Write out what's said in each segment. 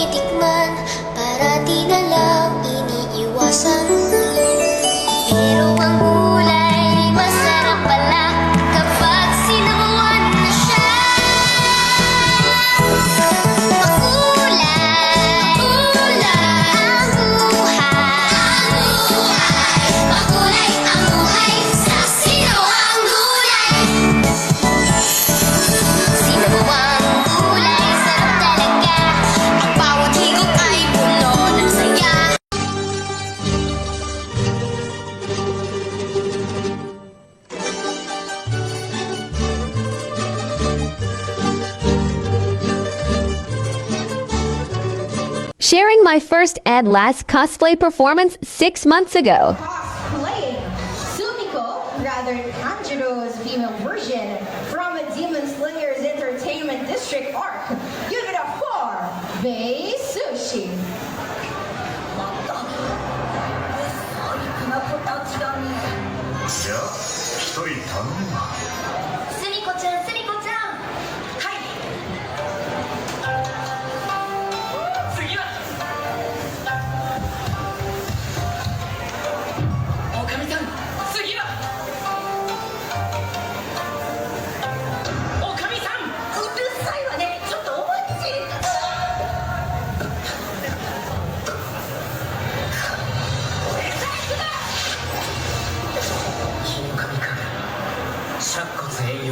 tinitikman, para di na lang iniiwasan. Pero ang gulay masarap pala kapag sinabawan na siya. Makulay, ang buhay. Makulay ang buhay sa sinawang gulay. Sinabawang gulay, sarap talaga. Ang bawat higop ay puno ng saya. Sharing my first and last cosplay performance 6 months ago. Cosplaying Sumiko, rather Tanjiro's female version from Demon Slinger's Entertainment District arc. Give it up for Bei Sushi. じゃあ一人頼むわ。スミコちゃん、スミコちゃん。はい。次はおかみさん、次はおかみさん、うるさいわね。ちょっとお待ち。金神君、尺骨栄養。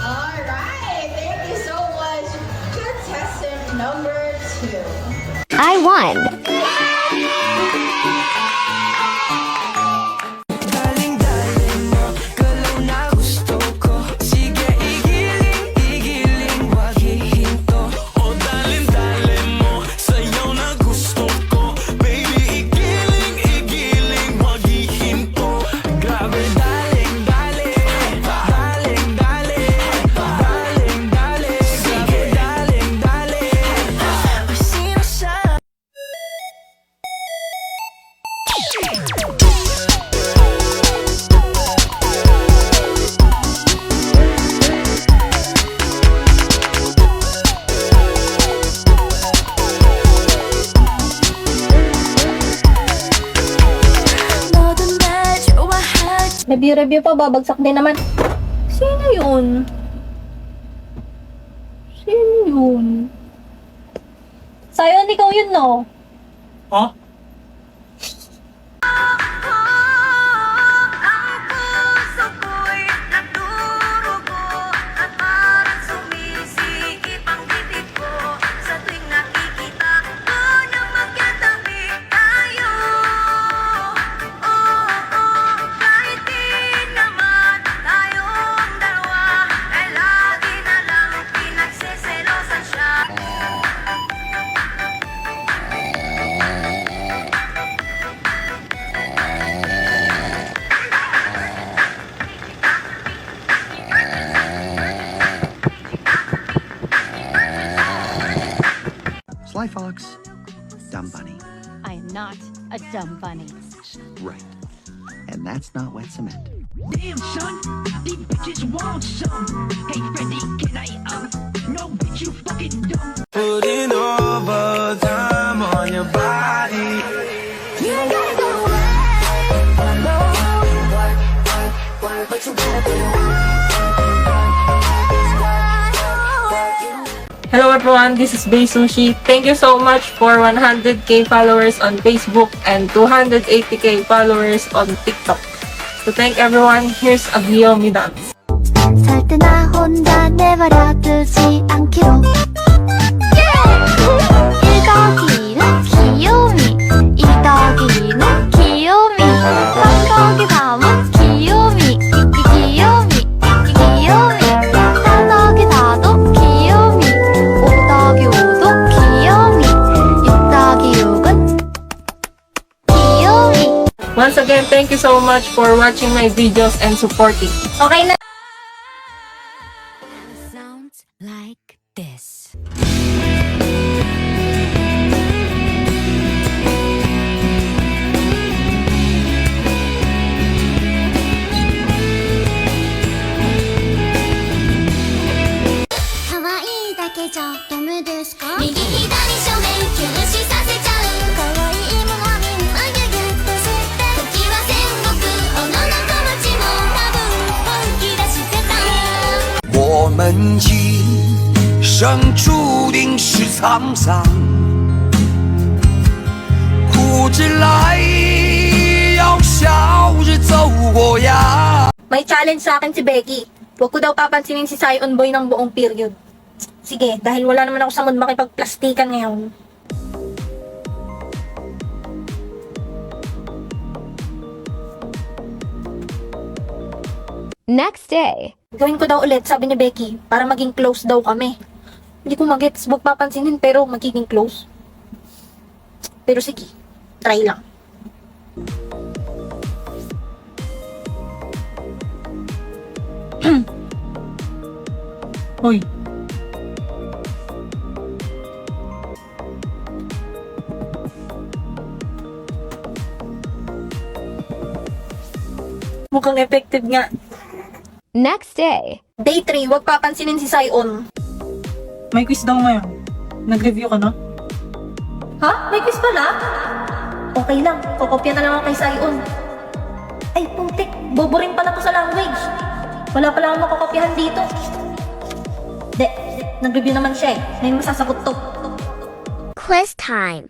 Alright, thank you so much. Contestant number 2. I won. Daling-daling mo, galaw na gusto ko. Sige, igiling, wag hihinto. O daling-daling mo, sayaw na gusto ko. Baby, igiling, wag hihinto. Grabe, daling-daling, grabe, daling-daling. Sino siya? Review pa, babagsak din naman. Sino yun? Sino yun? Sayon, ikaw yun, no? Ha? Ang puso ko'y nagdurugo at parang sumisikip ang dibdib ko sa tuwing nakikita ko na magkatabi tayo. Kahit di naman tayong dalawa, ay lagi na lang pinagseselosan siya. Sly Fox, Dumb Bunny. I am not a dumb bunny. Right. And that's not wet cement. Damn, son, these bitches want some. Hey, Freddy, can I, no, bitch, you fucking dumb. Putting overtime on your body. You gotta go away. But you gotta be Hello everyone, this is Bay Sushi. Thank you so much for 100k followers on Facebook and 280k followers on TikTok. To thank everyone, here's a Guillaume dance. 살 때 나 혼자 내버려두지 않기로 1 더하기는 귀요미 2 더하기는 귀요미 3 더하기 3은 귀요미 귀요미 귀요미 4 더하기 4도 귀요미 5 더하기 5도 귀요미 6 더하기 6은 귀요미 Once again, thank you so much for watching my videos and supporting. Okay na. Sounds like this.右左正面吸収させちゃう可愛いものみんなギュギュッとして時は戦国小野の小町も多分本気出してた我们今生注定是沧桑，苦之来要笑着走过呀。 May challenge sa akin si Becky. Huwag ko daw papansinin si Sion Boy ng buong period. Sige, dahil wala naman ako sa mood makipagplastikan ngayon. Next day. Gawin ko daw ulit, sabi ni Becky, para maging close daw kami. Hindi ko magets, huwag papansinin pero magiging close. Pero sige, try lang. Hoy, Mukhang effective nga. Next day. Day 3, huwag papansinin si Sion. may quiz daw ngayon. Nag-review ka na? Ha? May quiz pala? Okay lang, kokopya na lang ako kay Sion. Ay, putik, bobo rin pala to sa language. Wala pala akong makakopyahan dito. Nag-review naman siya eh. May masasagot to. Quiz time.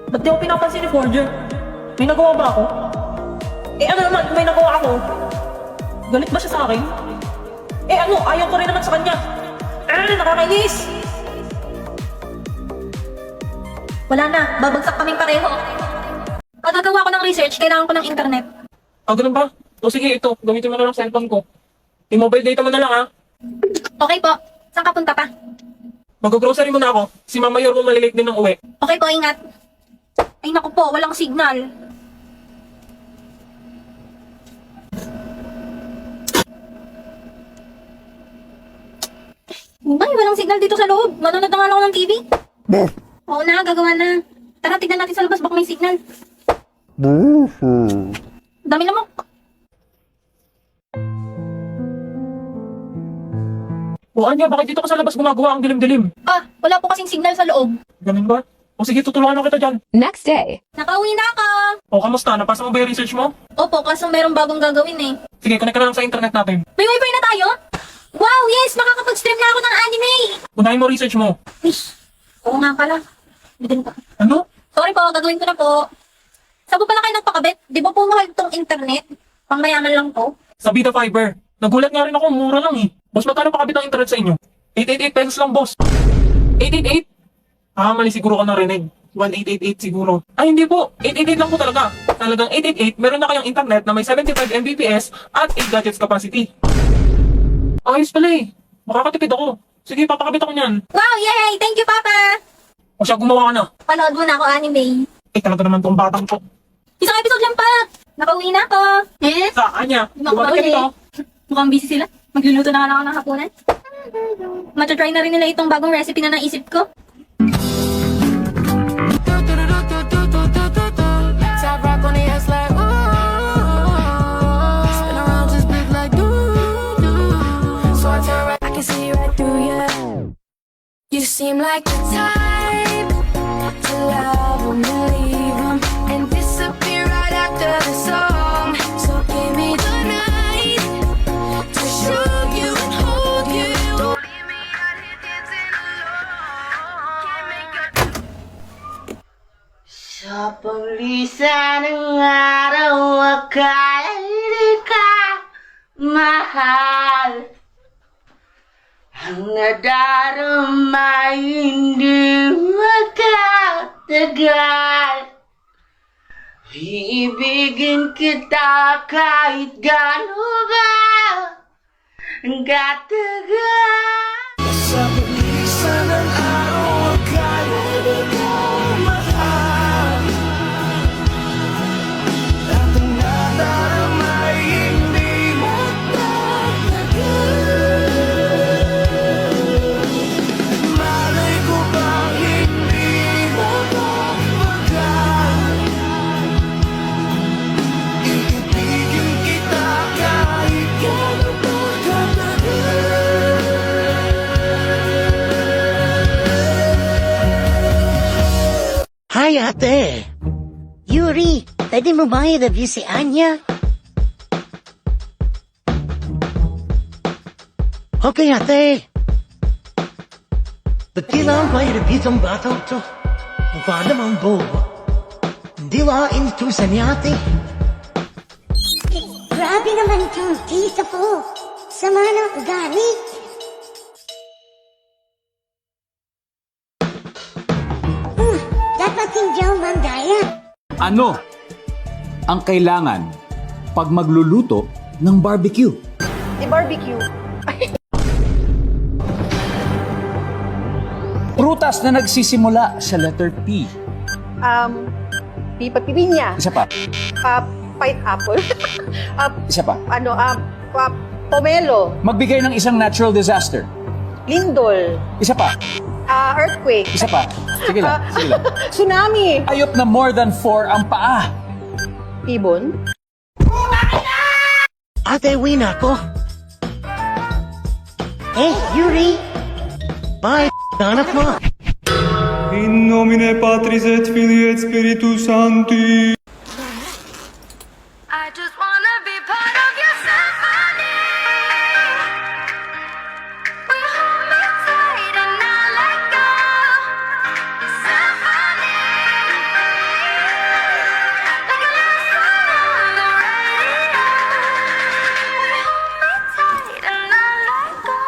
Ba't di ako pinapansin ni Forger? May nagawa ba ako? Eh ano naman kung may nagawa ako? Galit ba siya sa akin? Eh ano, ayaw ko rin naman sa kanya. Nakakainis! Wala na, babagsak kaming pareho. Pagkagawa ko ng research, kailangan ko ng internet. Ah, ganun ba? O sige, ito. Gamitin mo na lang cellphone ko. I-mobile data mo na lang ha. Okay po, saan ka punta pa? Mag-grocery muna ako. Si Mama Yor mo malilate din ng uwi. Okay po, ingat. Ay naku po, walang signal. Ay, walang signal dito sa loob. Manonood na nga lang ako ng TV. Oo na, gagawa na. Tara, tignan natin sa labas, baka may signal. Dami lamok. O Anya, bakit dito ka sa labas gumagawa ang dilim-dilim? Ah, wala po kasing signal sa loob. Ganun ba? O sige, tutulungan na kita dyan. Next day. Nakauwi na ako. O kamusta? Napasa mo ba yung research mo? Opo, kaso merong bagong gagawin eh. Sige, connect ka na lang sa internet natin. May wifi na tayo? Wow, yes! Makakapag-stream na ako ng anime! Unahin mo research mo. Wish. Oo nga pala. Bigyan pa. Ano? Sorry po, gagawin ko na po. Saan po pala kayo nagpakabit? Di ba po mahal itong internet? Pangmayaman lang po. Sa Vita Fiber. Nagulat nga rin ako, mura lang eh. Boss, magkano pakabit ang internet sa inyo? 888 pesos lang, boss. 888? Ah, mali siguro ka narinig. 1888 siguro. Ay, hindi po. 888 lang po talaga. Talagang 888, meron na kayong internet na may 75 Mbps at 8 gadgets capacity. Ayos pala eh. Makakatipid ako. Sige, papakabit ako niyan. Wow, yay! Thank you, Papa! O siya, gumawa ka na. Panood mo na ako anime. Eh, talaga naman tong batang to. Isang episode lang pa! Nakauwi na ako. Eh? Sa Anya, Hindi ako bumalik ka makauwi. dito. Mukhang busy sila. Magluluto na nga lang ako ng hapunan. Matatry na rin nila itong bagong recipe na naisip ko. Top rock on the ass like seem like the type to love 'em and leave 'em and disappear right after the song. So give me the night to show you and hold you. Don't leave me out here dancing alone. Can't make your Sa paglisan ng araw, akala di ka mahal. Ang nadarama hindi magtatagal. Iibigin kita kahit gano'n katagal. Sa paglisan ng araw, akala di ka mahal. At ang nadarama ay hindi magtatagal. Malay ko bang hindi mapapagal. Iibigin kita kahit gano'n Hi, ate! Yuri, pwede mo ba i-review si Anya? Okay, ate! Ba't kailangan ba i-review tong batang to? Mukha namang bobo. Hindi lain ito sa niya, ate. Grabe naman itong tita ko. Sama ng ugali. Dapat hindi ako mandaya. Ano ang kailangan pag magluluto ng barbecue? Prutas na nagsisimula sa letter P. Pipinya. Isa pa. Pineapple. Isa pa. Pomelo. Magbigay ng isang natural disaster. Lindol. Isa pa. Earthquake. Isa pa. Sige lang. Sige lang. Tsunami. Ayop na more than 4 ang paa. Ibon. Ate, uwi na ako. Yuri! Bye, anak mo! In nomine Patris et Filii et Spiritus Sancti. I just wanna be part of your symphony. Will you hold me tight and not let go? Symphony. Like a last song on the radio. Will you hold me tight and not let go?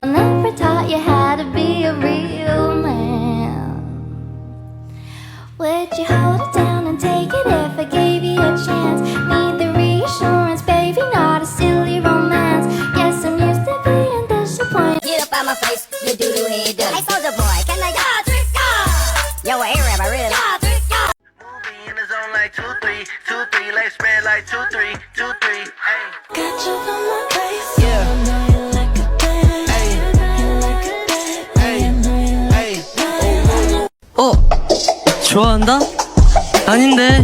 I never taught you how to be a real man. Would you hold it down and take it if I gave you a chance? Need the reassurance, baby, not a silly romance. Yes, I'm used to being disappointed. Get up out my face, you doo-doo head dirty. Hey, Soulja Boy, can I Yo, a A-Rap, I really Movie in the zone like 2-3, 2-3, like spread like 2-3, 2-3. Hey. Got you on my place. Yeah. I know you like a dance. Hey. You like a dance. I know you like Hey. 좋아한다? 아닌데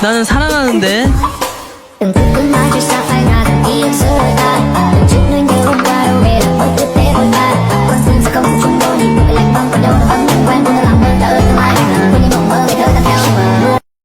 나는 사랑하는데